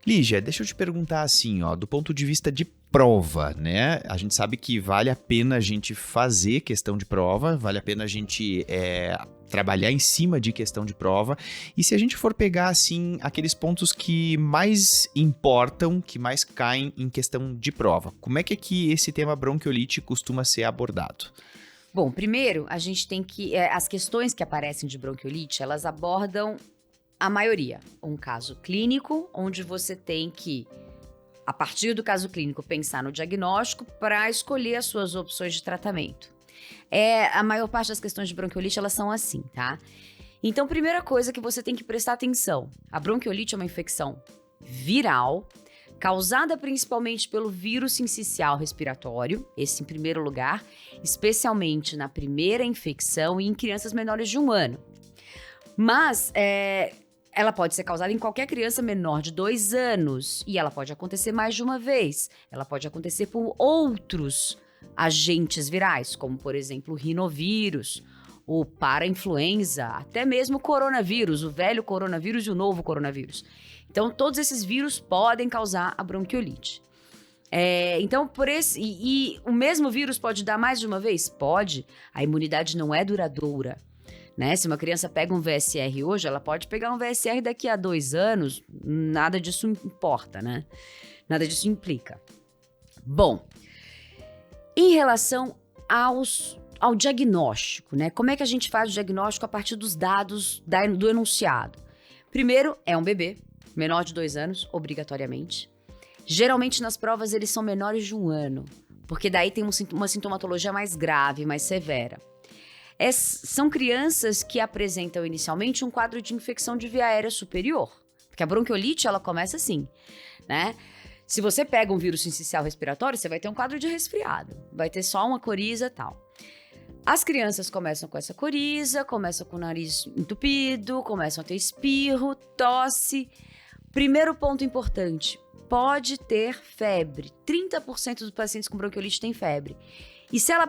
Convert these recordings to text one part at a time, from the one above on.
Lígia, deixa eu te perguntar assim, ó, do ponto de vista de prova, né? A gente sabe que vale a pena a gente fazer questão de prova, vale a pena a gente trabalhar em cima de questão de prova. E se a gente for pegar, assim, aqueles pontos que mais importam, que mais caem em questão de prova, como é que esse tema bronquiolite costuma ser abordado? Bom, primeiro, a gente tem que... as questões que aparecem de bronquiolite, elas abordam a maioria. Um caso clínico, onde você tem que, a partir do caso clínico, pensar no diagnóstico para escolher as suas opções de tratamento. A maior parte das questões de bronquiolite, elas são assim, tá? Então, primeira coisa que você tem que prestar atenção. A bronquiolite é uma infecção viral, causada principalmente pelo vírus sincicial respiratório, esse em primeiro lugar, especialmente na primeira infecção e em crianças menores de 1 ano. Mas, ela pode ser causada em qualquer criança menor de 2 anos e ela pode acontecer mais de uma vez. Ela pode acontecer por outros agentes virais, como, por exemplo, o rinovírus, o parainfluenza, até mesmo o coronavírus, o velho coronavírus e o novo coronavírus. Então, todos esses vírus podem causar a bronquiolite. Então, e o mesmo vírus pode dar mais de uma vez? Pode. A imunidade não é duradoura. Né? Se uma criança pega um VSR hoje, ela pode pegar um VSR daqui a 2 anos, nada disso importa, né? Nada disso implica. Bom, em relação ao diagnóstico, né? Como é que a gente faz o diagnóstico a partir dos dados do enunciado? Primeiro, é um bebê, menor de 2 anos, obrigatoriamente. Geralmente, nas provas, eles são menores de 1 ano, porque daí tem uma sintomatologia mais grave, mais severa. São crianças que apresentam inicialmente um quadro de infecção de via aérea superior, porque a bronquiolite, ela começa assim, né? Se você pega um vírus sincicial respiratório, você vai ter um quadro de resfriado, vai ter só uma coriza e tal. As crianças começam com essa coriza, começam com o nariz entupido, começam a ter espirro, tosse. Primeiro ponto importante, pode ter febre. 30% dos pacientes com bronquiolite têm febre. E se ela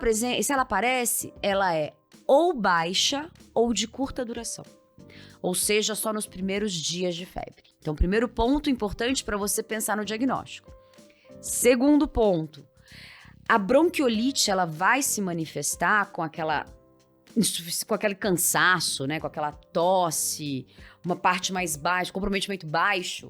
aparece, ela é ou baixa ou de curta duração. Ou seja, só nos primeiros dias de febre. Então, primeiro ponto importante para você pensar no diagnóstico. Segundo ponto, a bronquiolite, ela vai se manifestar com aquele cansaço, né? Com aquela tosse, uma parte mais baixa, comprometimento baixo,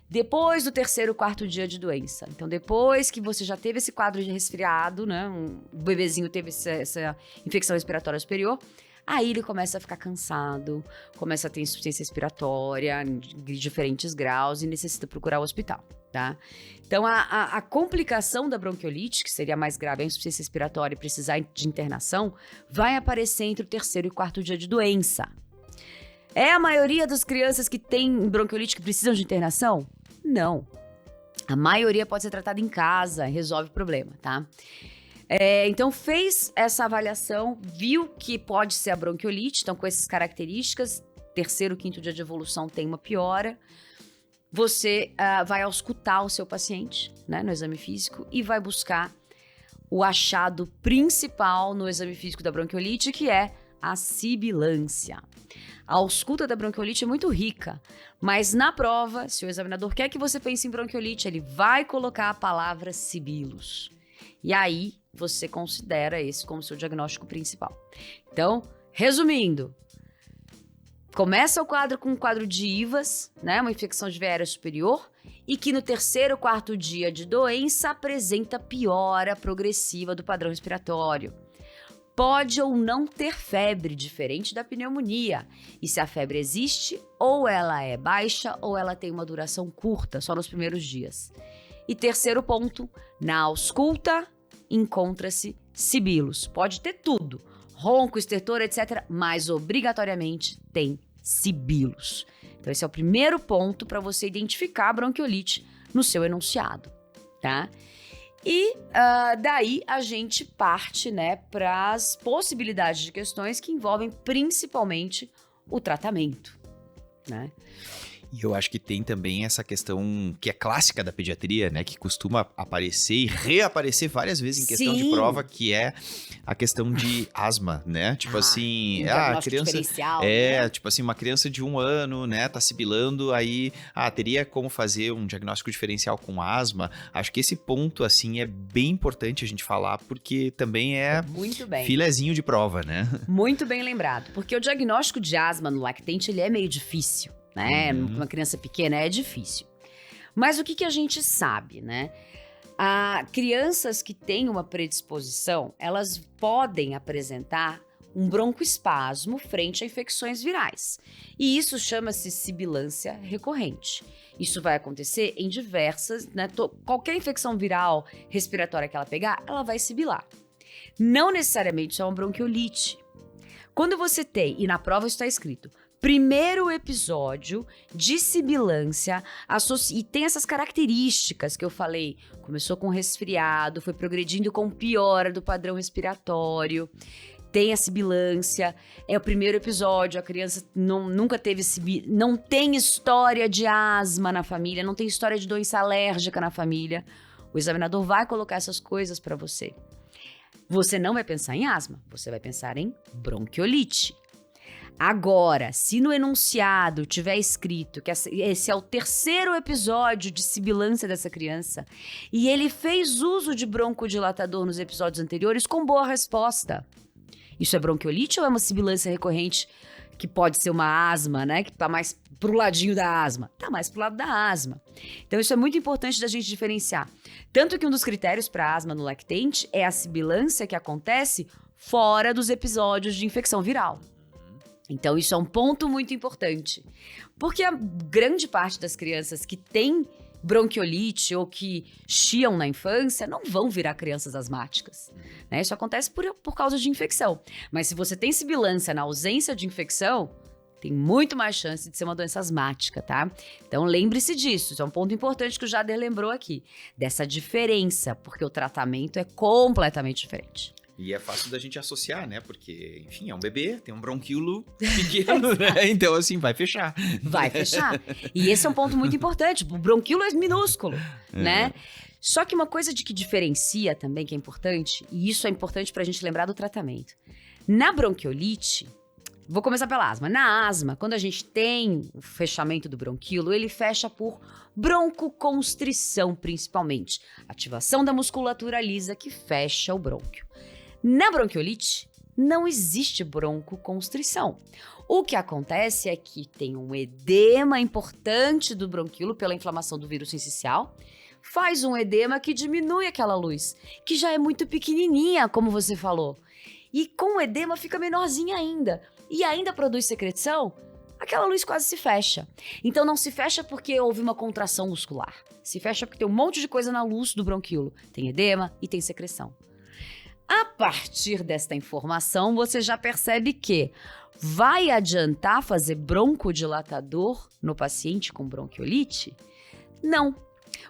depois do 3º, 4º dia de doença. Então, depois que você já teve esse quadro de resfriado, né? O bebezinho teve essa infecção respiratória superior, aí ele começa a ficar cansado, começa a ter insuficiência respiratória de diferentes graus e necessita procurar o hospital, tá? Então, a complicação da bronquiolite, que seria mais grave, a insuficiência respiratória e precisar de internação, vai aparecer entre o 3º e 4º dia de doença. É a maioria das crianças que têm bronquiolite que precisam de internação? Não. A maioria pode ser tratada em casa, resolve o problema, tá? Então, fez essa avaliação, viu que pode ser a bronquiolite, então com essas características, 3º, 5º dia de evolução tem uma piora. Você vai auscultar o seu paciente, né, no exame físico e vai buscar o achado principal no exame físico da bronquiolite, que é a sibilância. A ausculta da bronquiolite é muito rica, mas na prova, se o examinador quer que você pense em bronquiolite, ele vai colocar a palavra sibilos. E aí, você considera esse como seu diagnóstico principal. Então, resumindo, começa o quadro com um quadro de IVAS, né, uma infecção de via aérea superior, e que no 3º, 4º dia de doença apresenta piora progressiva do padrão respiratório. Pode ou não ter febre, diferente da pneumonia. E se a febre existe, ou ela é baixa ou ela tem uma duração curta, só nos primeiros dias. E 3º ponto, na ausculta encontra-se sibilos. Pode ter tudo, ronco, estertor, etc., mas obrigatoriamente tem sibilos. Então esse é o primeiro ponto para você identificar a bronquiolite no seu enunciado, tá? E daí a gente parte, né, para as possibilidades de questões que envolvem principalmente o tratamento, né? E eu acho que tem também essa questão que é clássica da pediatria, né? Que costuma aparecer e reaparecer várias vezes em questão de Sim. prova, que é a questão de asma, né? Tipo assim, um a diagnóstico criança... diferencial, É, tipo assim, uma criança de 1 ano, né? Tá sibilando, aí... teria como fazer um diagnóstico diferencial com asma? Acho que esse ponto, assim, é bem importante a gente falar, porque também é Muito bem. filezinho de prova, né? Muito bem lembrado. Porque o diagnóstico de asma no lactente, ele é meio difícil, né? Uma criança pequena é difícil. Mas o que a gente sabe, né? Crianças que têm uma predisposição, elas podem apresentar um broncoespasmo frente a infecções virais. E isso chama-se sibilância recorrente. Isso vai acontecer em diversas, né? Qualquer infecção viral respiratória que ela pegar, ela vai sibilar. Não necessariamente é uma bronquiolite. Quando você tem, e na prova está escrito, primeiro episódio de sibilância, e tem essas características que eu falei, começou com resfriado, foi progredindo com piora do padrão respiratório, tem a sibilância, é o primeiro episódio, a criança nunca teve não tem história de asma na família, não tem história de doença alérgica na família. O examinador vai colocar essas coisas para você. Você não vai pensar em asma, você vai pensar em bronquiolite. Agora, se no enunciado tiver escrito que esse é o terceiro episódio de sibilância dessa criança e ele fez uso de broncodilatador nos episódios anteriores, com boa resposta. Isso é bronquiolite ou é uma sibilância recorrente que pode ser uma asma, né? Que tá mais pro ladinho da asma. Tá mais pro lado da asma. Então isso é muito importante da gente diferenciar. Tanto que um dos critérios para asma no lactente é a sibilância que acontece fora dos episódios de infecção viral. Então isso é um ponto muito importante. Porque a grande parte das crianças que têm bronquiolite ou que chiam na infância não vão virar crianças asmáticas, né? Isso acontece por causa de infecção. Mas se você tem sibilância na ausência de infecção, tem muito mais chance de ser uma doença asmática, tá? Então lembre-se disso, isso é um ponto importante que o Jader lembrou aqui, dessa diferença, porque o tratamento é completamente diferente. E é fácil da gente associar, né? Porque, enfim, é um bebê, tem um bronquíolo pequeno, né? Então, assim, vai fechar. Vai fechar. E esse é um ponto muito importante. O bronquíolo é minúsculo, né? Só que uma coisa de que diferencia também, que é importante, e isso é importante pra gente lembrar do tratamento. Na bronquiolite, vou começar pela asma. Na asma, quando a gente tem o fechamento do bronquíolo, ele fecha por broncoconstrição, principalmente. Ativação da musculatura lisa que fecha o brônquio. Na bronquiolite, não existe broncoconstrição. O que acontece é que tem um edema importante do bronquíolo pela inflamação do vírus sincicial, faz um edema que diminui aquela luz, que já é muito pequenininha, como você falou. E com o edema fica menorzinha ainda, e ainda produz secreção, aquela luz quase se fecha. Então não se fecha porque houve uma contração muscular, se fecha porque tem um monte de coisa na luz do bronquíolo. Tem edema e tem secreção. A partir desta informação, você já percebe que vai adiantar fazer broncodilatador no paciente com bronquiolite? Não,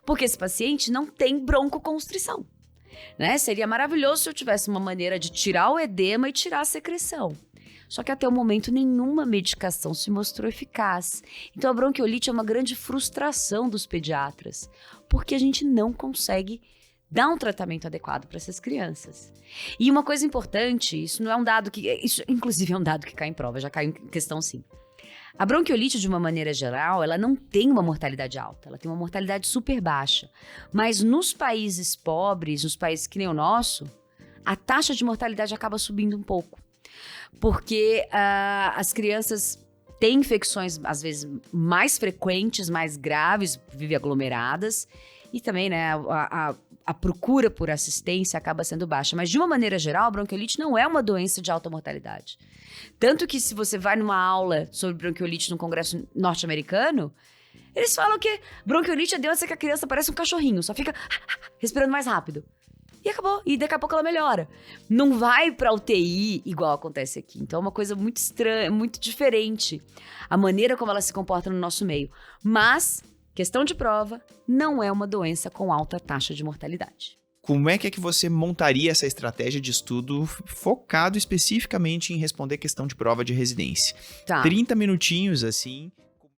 porque esse paciente não tem broncoconstrição, né? Seria maravilhoso se eu tivesse uma maneira de tirar o edema e tirar a secreção. Só que até o momento nenhuma medicação se mostrou eficaz. Então a bronquiolite é uma grande frustração dos pediatras, porque a gente não consegue dar um tratamento adequado para essas crianças. E uma coisa importante, isso não é um dado que... Isso, inclusive, é um dado que cai em prova, já caiu em questão sim. A bronquiolite, de uma maneira geral, ela não tem uma mortalidade alta, ela tem uma mortalidade super baixa. Mas nos países pobres, nos países que nem o nosso, a taxa de mortalidade acaba subindo um pouco. Porque as crianças têm infecções, às vezes, mais frequentes, mais graves, vivem aglomeradas, e também, né, a procura por assistência acaba sendo baixa. Mas, de uma maneira geral, a bronquiolite não é uma doença de alta mortalidade. Tanto que, se você vai numa aula sobre bronquiolite no Congresso norte-americano, eles falam que bronquiolite é doença que a criança parece um cachorrinho, só fica respirando mais rápido. E acabou. E daqui a pouco ela melhora. Não vai pra UTI igual acontece aqui. Então é uma coisa muito estranha, muito diferente a maneira como ela se comporta no nosso meio. Mas, questão de prova, não é uma doença com alta taxa de mortalidade. Como é que você montaria essa estratégia de estudo focado especificamente em responder questão de prova de residência? Tá. 30 minutinhos, assim,